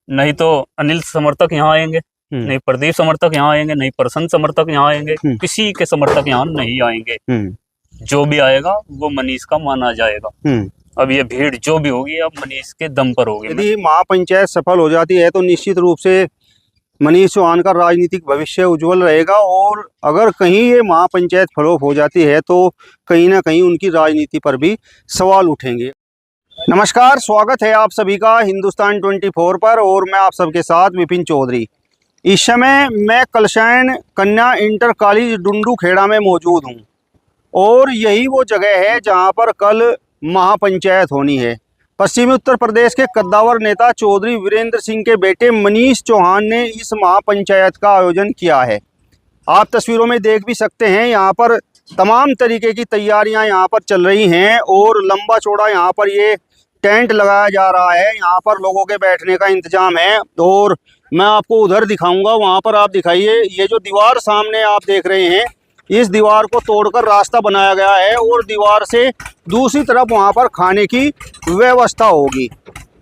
नहीं तो अनिल समर्थक यहाँ आएंगे, नहीं प्रदीप समर्थक यहाँ आएंगे, नहीं प्रसन्न समर्थक यहाँ आएंगे, किसी के समर्थक यहाँ नहीं आएंगे। जो भी आएगा वो मनीष का माना जाएगा। अब ये भीड़ जो भी होगी अब मनीष के दम पर होगी। यदि महापंचायत सफल हो जाती है तो निश्चित रूप से मनीष चौहान का राजनीतिक भविष्य उज्जवल रहेगा, और अगर कहीं ये महापंचायत फ्लॉप हो जाती है तो कहीं ना कहीं उनकी राजनीति पर भी सवाल उठेंगे। नमस्कार, स्वागत है आप सभी का हिंदुस्तान 24 पर, और मैं आप सबके साथ विपिन चौधरी। इस समय मैं कलशैन कन्या इंटर कॉलेज डुंडू खेड़ा में मौजूद हूँ, और यही वो जगह है जहाँ पर कल महापंचायत होनी है। पश्चिमी उत्तर प्रदेश के कद्दावर नेता चौधरी वीरेंद्र सिंह के बेटे मनीष चौहान ने इस महापंचायत का आयोजन किया है। आप तस्वीरों में देख भी सकते हैं, यहाँ पर तमाम तरीके की तैयारियां यहाँ पर चल रही हैं, और लंबा चौड़ा यहाँ पर ये टेंट लगाया जा रहा है। यहाँ पर लोगों के बैठने का इंतजाम है, और मैं आपको उधर दिखाऊंगा, वहाँ पर आप दिखाइए। ये जो दीवार सामने आप देख रहे हैं, इस दीवार को तोड़कर रास्ता बनाया गया है, और दीवार से दूसरी तरफ वहाँ पर खाने की व्यवस्था होगी।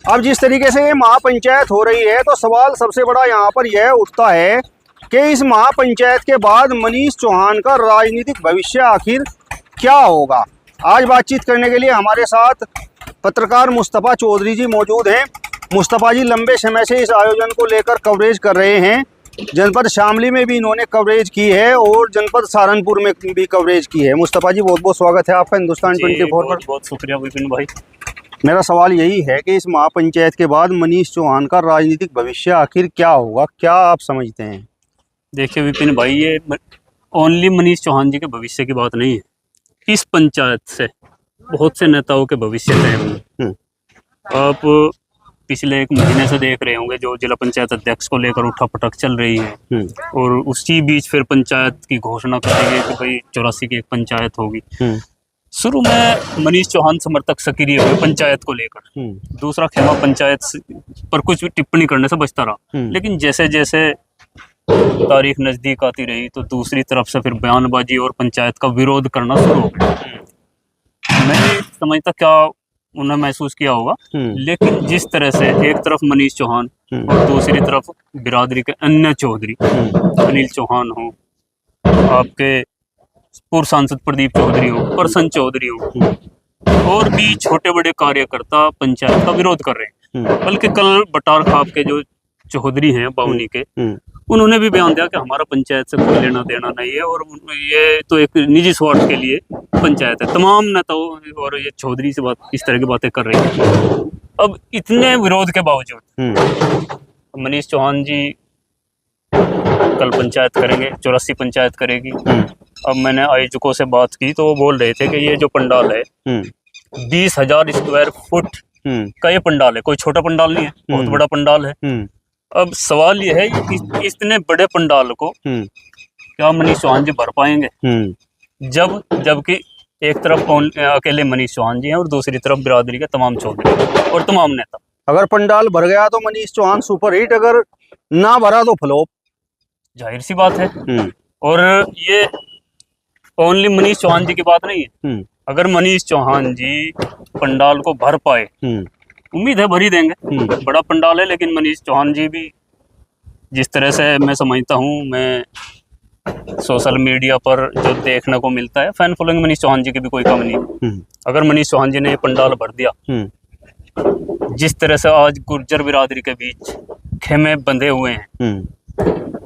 अब जिस तरीके से ये महापंचायत हो रही है तो सवाल सबसे बड़ा यहाँ पर यह उठता है कि इस महापंचायत के बाद मनीष चौहान का राजनीतिक भविष्य आखिर क्या होगा। आज बातचीत करने के लिए हमारे साथ पत्रकार मुस्तफ़ा चौधरी जी मौजूद हैं। मुस्तफ़ा जी लंबे समय से इस आयोजन को लेकर कवरेज कर रहे हैं। जनपद शामली में भी इन्होंने कवरेज की है, और जनपद सहारनपुर में भी कवरेज की है। मुस्तफ़ा जी बहुत बहुत स्वागत है आपका हिंदुस्तान 24 पर। बहुत शुक्रिया विपिन भाई। मेरा सवाल यही है कि इस महापंचायत के बाद मनीष चौहान का राजनीतिक भविष्य आखिर क्या होगा, क्या आप समझते हैं? देखिए विपिन भाई, ये ओनली मनीष चौहान जी के भविष्य की बात नहीं है। इस पंचायत से बहुत से नेताओं के भविष्य तय हुए। आप पिछले एक महीने से देख रहे होंगे जो जिला पंचायत अध्यक्ष को लेकर उठापटक चल रही है, और उसी बीच फिर पंचायत की घोषणा कर दी गई कि भाई 84 की एक पंचायत होगी। शुरू में मनीष चौहान समर्थक सक्रिय हुए पंचायत को लेकर। दूसरा खेमा पंचायत पर कुछ भी टिप्पणी करने से बचता रहा, लेकिन जैसे जैसे तारीख नजदीक आती रही तो दूसरी तरफ से फिर बयानबाजी और पंचायत का विरोध करना शुरू हो गया। मैं समझता क्या उन्हें महसूस किया होगा, लेकिन जिस तरह से एक तरफ मनीष चौहान और दूसरी तरफ बिरादरी के अन्य चौधरी, अनिल चौहान हो, आपके पूर्व सांसद प्रदीप चौधरी हो, प्रसन्न चौधरी हो, और भी छोटे बड़े कार्यकर्ता पंचायत का विरोध कर रहे हैं। बल्कि कल बटार खाप के जो चौधरी हैं बावनी के, उन्होंने भी बयान दिया कि हमारा पंचायत से कोई लेना देना नहीं है, और ये तो एक निजी स्वार्थ के लिए पंचायत है। तमाम नेताओं और ये चौधरी से बात इस तरह की बातें कर रही हैं। अब इतने विरोध के बावजूद मनीष चौहान जी कल पंचायत करेंगे, 84 पंचायत करेगी। अब मैंने आयोजकों से बात की तो वो बोल रहे थे कि ये जो पंडाल है 20,000 स्क्वायर फुट का ये पंडाल है, कोई छोटा पंडाल नहीं है, बहुत बड़ा पंडाल है। अब सवाल ये है कि इतने बड़े पंडाल को क्या मनीष चौहान जी भर पाएंगे, जबकि एक तरफ अकेले मनीष चौहान जी हैं और दूसरी तरफ बिरादरी के तमाम चौधरी और तमाम नेता। अगर पंडाल भर गया तो मनीष चौहान सुपरहिट, अगर ना भरा तो फ्लॉप, जाहिर सी बात है। और ये ओनली मनीष चौहान जी की बात नहीं है। अगर मनीष चौहान जी पंडाल को भर पाए, उम्मीद है भर ही देंगे, बड़ा पंडाल है, लेकिन मनीष चौहान जी भी जिस तरह से मैं समझता हूँ, मैं सोशल मीडिया पर जो देखने को मिलता है, फैन फॉलोइंग मनीष चौहान जी की भी कोई कम नहीं। अगर मनीष चौहान जी ने ये पंडाल भर दिया, जिस तरह से आज गुर्जर बिरादरी के बीच खेमे बंधे हुए हैं,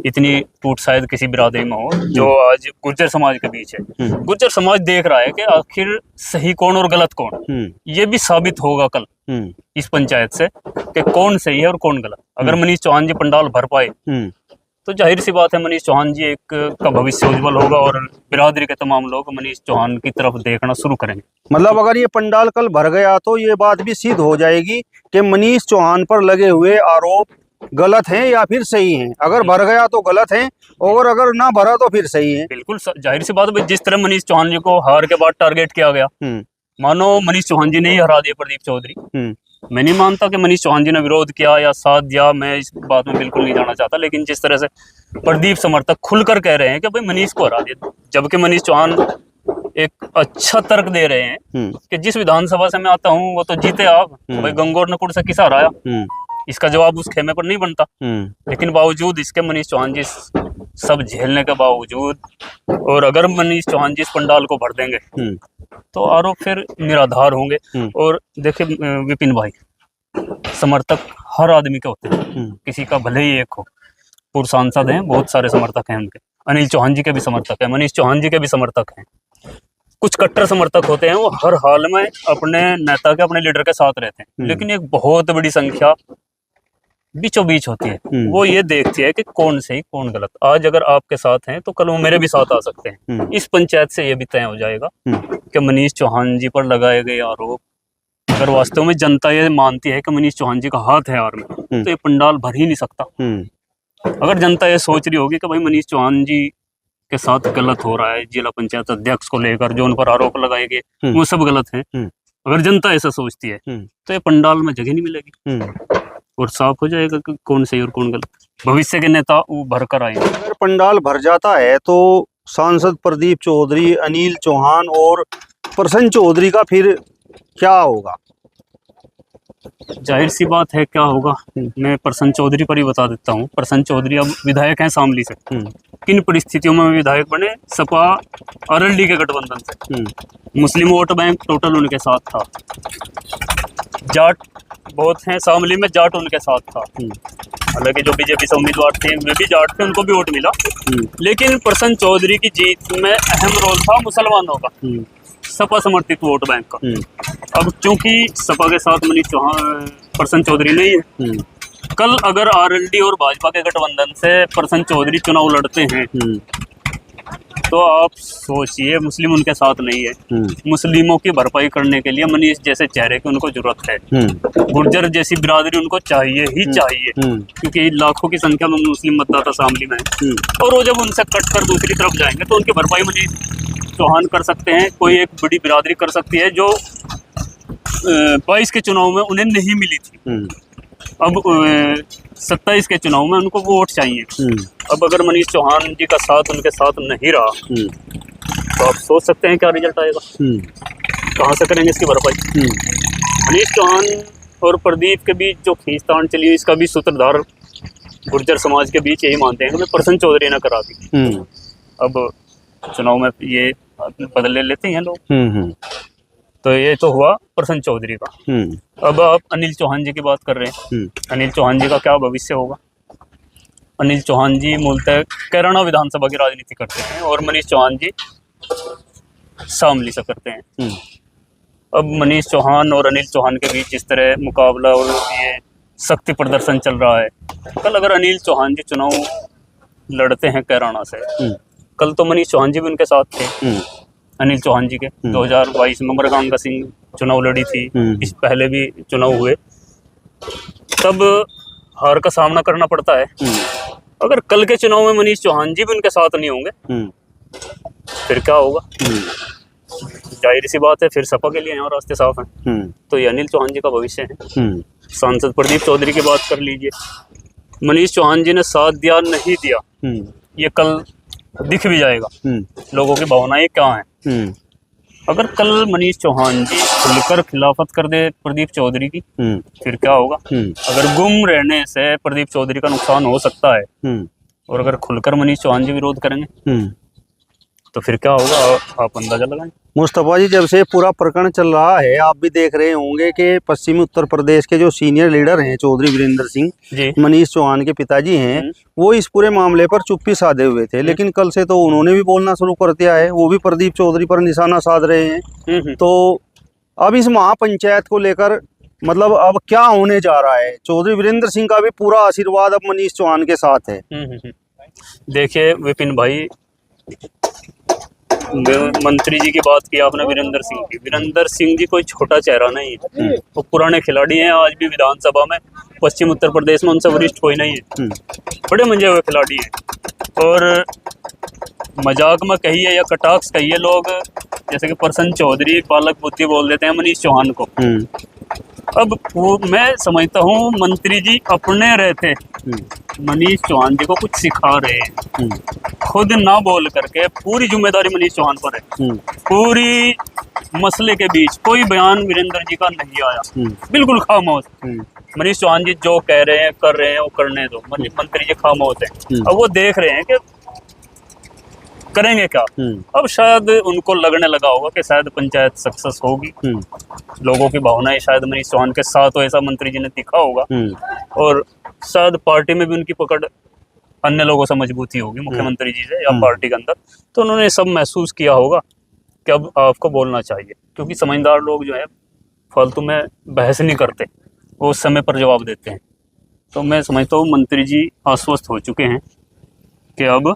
इतनी टूट शायद किसी बिरादरी में हो जो आज गुर्जर समाज के बीच है। गुर्जर समाज देख रहा है कि आखिर सही कौन और गलत कौन। ये भी साबित होगा कल इस पंचायत से कि कौन सही है और कौन गलत। अगर मनीष चौहान जी पंडाल भर पाए तो जाहिर सी बात है मनीष चौहान जी का भविष्य उज्जवल होगा, और बिरादरी के तमाम लोग मनीष चौहान की तरफ देखना शुरू करेंगे। मतलब अगर ये पंडाल कल भर गया तो ये बात भी सिद्ध हो जाएगी कि मनीष चौहान पर लगे हुए आरोप गलत हैं या फिर सही हैं। अगर भर गया तो गलत है, और अगर ना भरा तो फिर सही है। बिल्कुल जाहिर सी बात है। जिस तरह मनीष चौहान जी को हार के बाद टारगेट किया गया, मानो मनीष चौहान जी ने ही हरा दिया प्रदीप चौधरी। मैं नहीं मानता कि मनीष चौहान जी ने विरोध किया या साथ दिया, मैं इस बात में बिल्कुल नहीं जाना चाहता, लेकिन जिस तरह से प्रदीप समर्थक खुलकर कह रहे हैं कि भाई मनीष को हरा दिया, जबकि मनीष चौहान एक अच्छा तर्क दे रहे हैं कि जिस विधानसभा से मैं आता हूँ वो तो जीते आप, भाई गंगोर नकुड़ से किस हराया। इसका जवाब उस खेमे पर नहीं बनता। लेकिन बावजूद इसके मनीष चौहान जी सब झेलने के बावजूद, और अगर मनीष चौहान जी इस पंडाल को भर देंगे तो आरोप फिर निराधार होंगे। और देखिए विपिन भाई, समर्थक हर आदमी के होते हैं, किसी का भले ही एक हो। पूर्व सांसद हैं, बहुत सारे समर्थक हैं उनके, अनिल चौहान जी के भी समर्थक हैं, मनीष चौहान जी के भी समर्थक हैं। कुछ कट्टर समर्थक होते हैं, वो हर हाल में अपने नेता के, अपने लीडर के साथ रहते हैं। लेकिन एक बहुत बड़ी संख्या बीचों बीच होती है, वो ये देखती है कि कौन सही कौन गलत। आज अगर आपके साथ हैं तो कल वो मेरे भी साथ आ सकते हैं। इस पंचायत से ये भी तय हो जाएगा कि मनीष चौहान जी पर लगाए गए आरोप, अगर वास्तव में जनता ये मानती है कि मनीष चौहान जी का हाथ है आर में, तो ये पंडाल भर ही नहीं सकता। अगर जनता ये सोच रही होगी कि भाई मनीष चौहान जी के साथ गलत हो रहा है, जिला पंचायत अध्यक्ष को लेकर जो उन पर आरोप लगाए गए वो सब गलत हैं, अगर जनता ऐसा सोचती है तो ये पंडाल में जगह नहीं मिलेगी और साफ हो जाएगा कि कौन सही और कौन गलत। भविष्य के नेता वो भर कर आएंगे। अगर पंडाल भर जाता है तो सांसद प्रदीप चौधरी, अनिल चौहान और प्रसन्न चौधरी का फिर क्या होगा? जाहिर सी बात है क्या होगा। मैं प्रसन्न चौधरी पर ही बता देता हूँ। प्रसन्न चौधरी अब विधायक हैं शामली से। किन परिस्थितियों में विधायक बने? सपा अरल्डी के गठबंधन से। मुस्लिम वोट बैंक टोटल उनके साथ था, जाट बहुत हैं शामली में, जाट उनके साथ था। हालांकि जो बीजेपी से उम्मीदवार थे वे भी जाट थे, उनको भी वोट मिला। लेकिन प्रसन्न चौधरी की जीत में अहम रोल था मुसलमानों का, सपा समर्थित वोट बैंक का। अब चूंकि सपा के साथ मनीष चौहान, प्रसन्न चौधरी नहीं है, कल अगर आरएलडी और भाजपा के गठबंधन से प्रसन्न चौधरी चुनाव लड़ते हैं तो आप सोचिए, मुस्लिम उनके साथ नहीं है। मुस्लिमों की भरपाई करने के लिए मनीष जैसे चेहरे की उनको जरूरत है। गुर्जर जैसी बिरादरी उनको चाहिए ही चाहिए, क्योंकि लाखों की संख्या में मुस्लिम मतदाता शामली में है। और वो जब उनसे कट कर दूसरी तरफ जाएंगे तो उनकी भरपाई मनीष चौहान कर सकते हैं। कोई एक बड़ी बिरादरी कर सकती है जो 22 के चुनाव में उन्हें नहीं मिली थी। अब 27 के चुनाव में उनको वोट चाहिए। अब अगर मनीष चौहान जी का साथ उनके साथ नहीं रहा तो आप सोच सकते हैं क्या रिजल्ट आएगा। कहाँ से करेंगे इसकी भरपाई? मनीष चौहान और प्रदीप के बीच जो खींचतान चली है, इसका भी सूत्रधार गुर्जर समाज के बीच यही मानते हैं कि प्रसन्न चौधरी ने करा दी। अब चुनाव में ये बदले लेते हैं लोग। तो ये तो हुआ प्रसन्न चौधरी का। अब आप अनिल चौहान जी की बात कर रहे हैं। अनिल चौहान जी का क्या भविष्य होगा? अनिल चौहान जी मूलतः कैराना विधानसभा की राजनीति करते हैं और मनीष चौहान जी शामली से करते हैं। अब मनीष चौहान और अनिल चौहान के बीच जिस तरह मुकाबला और ये शक्ति प्रदर्शन चल रहा है, कल अगर अनिल चौहान जी चुनाव लड़ते हैं कैराना से, कल तो मनीष चौहान जी भी उनके साथ थे। अनिल चौहान जी के 2022 में मरगांगा सिंह चुनाव लड़ी थी, इस पहले भी चुनाव हुए, तब हार का सामना करना पड़ता है। अगर कल के चुनाव में मनीष चौहान जी भी उनके साथ नहीं होंगे फिर क्या होगा? जाहिर सी बात है फिर सपा के लिए यहाँ रास्ते साफ हैं। तो ये अनिल चौहान जी का भविष्य है। सांसद प्रदीप चौधरी की बात कर लीजिए, मनीष चौहान जी ने साथ दिया नहीं दिया ये कल दिख भी जाएगा लोगों की भावनाएं क्या हैं। अगर कल मनीष चौहान जी खुलकर खिलाफत कर दे प्रदीप चौधरी की फिर क्या होगा? अगर गुम रहने से प्रदीप चौधरी का नुकसान हो सकता है और अगर खुलकर मनीष चौहान जी विरोध करेंगे तो फिर क्या होगा? आप अंदाजा लगाएं। मुस्तफा जी, जब से पूरा प्रकरण चल रहा है आप भी देख रहे होंगे कि पश्चिमी उत्तर प्रदेश के जो सीनियर लीडर हैं चौधरी वीरेंद्र सिंह, मनीष चौहान के पिताजी हैं, वो इस पूरे मामले पर चुप्पी साधे हुए थे। लेकिन कल से तो उन्होंने भी बोलना शुरू कर दिया है, वो भी प्रदीप चौधरी पर निशाना साध रहे हैं। तो अब इस महापंचायत को लेकर मतलब अब क्या होने जा रहा है? चौधरी वीरेंद्र सिंह का भी पूरा आशीर्वाद अब मनीष चौहान के साथ है। देखिए विपिन भाई, मंत्री जी की बात की आपने वीरेंद्र सिंह की। वीरेंद्र सिंह जी कोई छोटा चेहरा नहीं है, वो पुराने खिलाड़ी हैं। आज भी विधानसभा में पश्चिम उत्तर प्रदेश में उनसे वरिष्ठ कोई नहीं है, बड़े मंजे हुए खिलाड़ी हैं। और मजाक में कहिए या कटाक्ष कहिए, लोग जैसे कि प्रसन्न चौधरी बालक बुद्धि बोल देते हैं मनीष चौहान को। अब वो मैं समझता हूँ मंत्री जी अपने रहते मनीष चौहान जी को कुछ सिखा रहे हैं, खुद ना बोल करके पूरी जिम्मेदारी मनीष चौहान पर है। पूरी मसले के बीच कोई बयान वीरेंद्र जी का नहीं आया, बिल्कुल खामोश। मनीष चौहान जी जो कह रहे हैं कर रहे हैं वो करने दो, मंत्री जी खामोश हैं। अब वो देख रहे हैं कि करेंगे क्या। अब शायद उनको लगने लगा होगा कि शायद पंचायत सक्सेस होगी, लोगों की भावनाएं शायद मनीष चौहान के साथ हो, ऐसा मंत्री जी ने दिखा होगा। और शायद पार्टी में भी उनकी पकड़ अन्य लोगों से मजबूती होगी, मुख्यमंत्री जी से या पार्टी के अंदर, तो उन्होंने सब महसूस किया होगा कि अब आपको बोलना चाहिए, क्योंकि समझदार लोग जो है फालतू में बहस नहीं करते, वो उस समय पर जवाब देते हैं। तो मैं समझता हूँ मंत्री जी आश्वस्त हो चुके हैं कि अब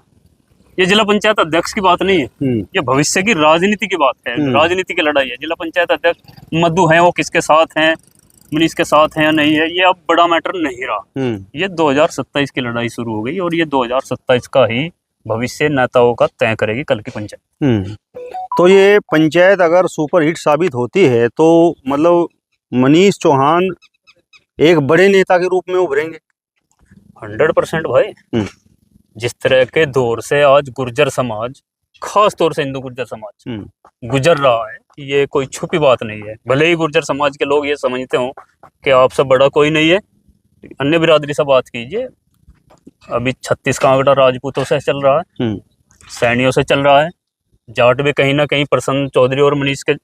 ये जिला पंचायत अध्यक्ष की बात नहीं है, ये भविष्य की राजनीति की बात है, राजनीति की लड़ाई है। जिला पंचायत अध्यक्ष मधु है, वो किसके साथ हैं, मनीष के साथ है या नहीं है, ये अब बड़ा मैटर नहीं रहा। ये 2027 की लड़ाई शुरू हो गई और ये 2027 का ही भविष्य नेताओं का तय करेगी कल की पंचायत। तो ये पंचायत अगर सुपर हिट साबित होती है तो मतलब मनीष चौहान एक बड़े नेता के रूप में उभरेंगे 100% भाई। जिस तरह के दौर से आज गुर्जर समाज, खास तौर से हिंदू गुर्जर समाज गुजर रहा है, ये कोई छुपी बात नहीं है। भले ही गुर्जर समाज के लोग ये समझते हो कि आपसे बड़ा कोई नहीं है, अन्य बिरादरी से बात कीजिए, अभी 36 का आंकड़ा राजपूतों से चल रहा है, सैनियों से चल रहा है, जाट भी कहीं ना कहीं प्रसन्न चौधरी और मनीष के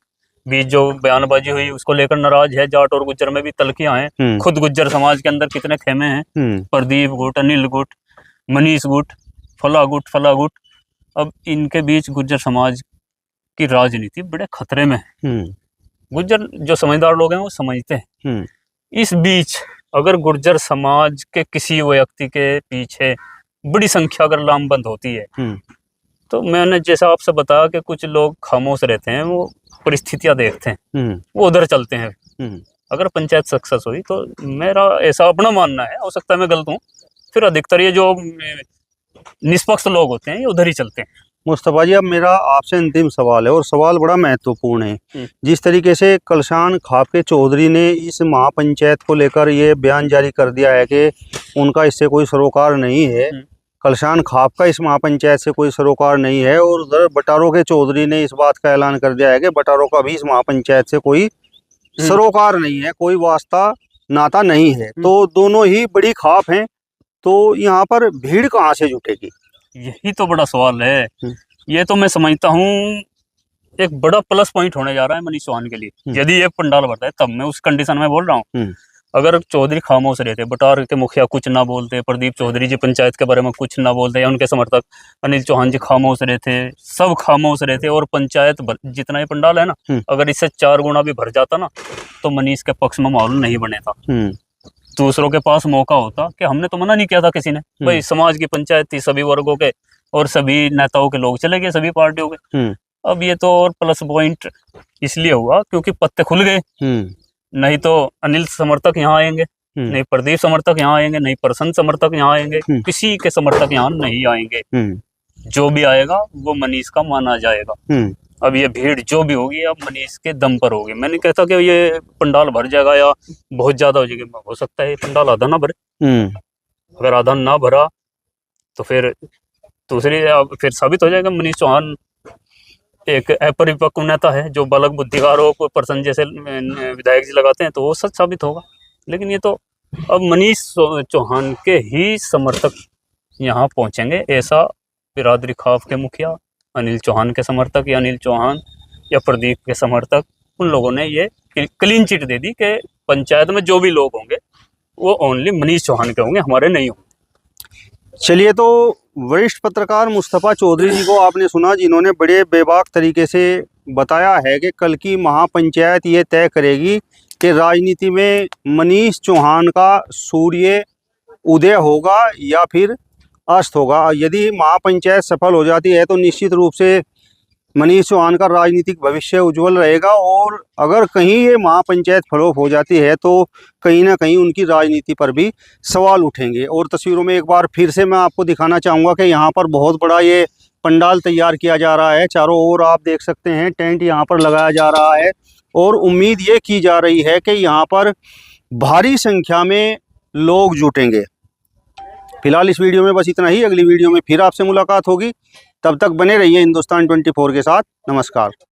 बीच जो बयानबाजी हुई उसको लेकर नाराज है। जाट और गुज्जर में भी तलखियां हैं। खुद गुज्जर समाज के अंदर कितने खेमे हैं, प्रदीप गुट, अनिल गुट, मनीष गुट, फला गुट। अब इनके बीच गुज्जर समाज की राजनीति बड़े खतरे में है। गुज्जर जो समझदार लोग हैं वो समझते हैं। इस बीच अगर गुर्जर समाज के किसी व्यक्ति के पीछे बड़ी संख्या अगर लामबंद होती है तो मैंने जैसा आपसे बताया कि कुछ लोग खामोश रहते हैं, वो परिस्थितियां देखते हैं, वो उधर चलते हैं। अगर पंचायत सक्सेस हुई तो मेरा ऐसा अपना मानना है, हो सकता है मैं गलत हूँ, फिर अधिकतर ये जो निष्पक्ष लोग होते हैं ये उधर ही चलते हैं। मुस्तफा जी, अब मेरा आपसे अंतिम सवाल है और सवाल बड़ा महत्वपूर्ण है। जिस तरीके से कलशान खापके चौधरी ने इस महापंचायत को लेकर ये बयान जारी कर दिया है कि उनका इससे कोई सरोकार नहीं है, कलशान खापका इस महापंचायत से कोई सरोकार नहीं है, और उधर बटारों के चौधरी ने इस बात का ऐलान कर दिया है कि बटारों का भी इस महापंचायत से कोई सरोकार नहीं है, कोई वास्ता नाता नहीं है, तो दोनों ही बड़ी खाप हैं। तो यहाँ पर भीड़ कहाँ से जुटेगी, यही तो बड़ा सवाल है। ये तो मैं समझता हूँ एक बड़ा प्लस पॉइंट होने जा रहा है मनीष चौहान के लिए, यदि ये पंडाल बढ़ता है तब। मैं उस कंडीशन में बोल रहा हूँ, अगर चौधरी खामोश रहते, बटार के मुखिया कुछ ना बोलते, प्रदीप चौधरी जी पंचायत के बारे में कुछ ना बोलते, या उनके समर्थक अनिल चौहान जी खामोश रहते, सब खामोश रहते, और पंचायत जितना ही पंडाल है ना, अगर इससे 4 गुना भी भर जाता ना, तो मनीष के पक्ष में माहौल नहीं बने था। दूसरों के पास मौका होता कि हमने तो मना नहीं किया था किसी ने, भाई समाज की पंचायत थी, सभी वर्गों के और सभी नेताओं के लोग चले गए, सभी पार्टियों के। अब ये तो और प्लस पॉइंट इसलिए हुआ क्योंकि पत्ते खुल गए। नहीं तो अनिल समर्थक यहाँ आएंगे, नहीं प्रदीप समर्थक यहाँ आएंगे, नहीं प्रसन्न समर्थक यहाँ आएंगे, किसी के समर्थक यहाँ नहीं आएंगे। जो भी आएगा वो मनीष का माना जाएगा। अब ये भीड़ जो भी होगी अब मनीष के दम पर होगी। मैं नहीं कहता कि ये पंडाल भर जाएगा या बहुत ज्यादा हो जाएगी, हो सकता है पंडाल आधा ना भरे। अगर आधा ना भरा तो फिर दूसरी फिर साबित हो जाएगा मनीष चौहान एक अपरिपक्व नेता है, जो बालक बुद्धिकारों को प्रसन्न जैसे विधायक जी लगाते हैं, तो वो सच साबित होगा। लेकिन ये तो अब मनीष चौहान के ही समर्थक यहाँ पहुंचेंगे, ऐसा बिरादरी खाफ के मुखिया, अनिल चौहान के समर्थक या अनिल चौहान या प्रदीप के समर्थक, उन लोगों ने ये क्लीन चिट दे दी कि पंचायत में जो भी लोग होंगे वो ओनली मनीष चौहान के होंगे, हमारे नहीं होंगे। चलिए, तो वरिष्ठ पत्रकार मुस्तफा चौधरी जी को आपने सुना, जिन्होंने बड़े बेबाक तरीके से बताया है कि कल की महापंचायत ये तय करेगी कि राजनीति में मनीष चौहान का सूर्य उदय होगा या फिर अस्त होगा। यदि महापंचायत सफल हो जाती है तो निश्चित रूप से मनीष चौहान का राजनीतिक भविष्य उज्जवल रहेगा, और अगर कहीं ये महापंचायत फ्लॉप हो जाती है तो कहीं ना कहीं उनकी राजनीति पर भी सवाल उठेंगे। और तस्वीरों में एक बार फिर से मैं आपको दिखाना चाहूँगा कि यहाँ पर बहुत बड़ा ये पंडाल तैयार किया जा रहा है। चारों ओर आप देख सकते हैं टेंट यहाँ पर लगाया जा रहा है, और उम्मीद ये की जा रही है कि यहाँ पर भारी संख्या में लोग जुटेंगे। फिलहाल इस वीडियो में बस इतना ही, अगली वीडियो में फिर आपसे मुलाकात होगी। तब तक बने रहिए हिंदुस्तान 24 के साथ। नमस्कार।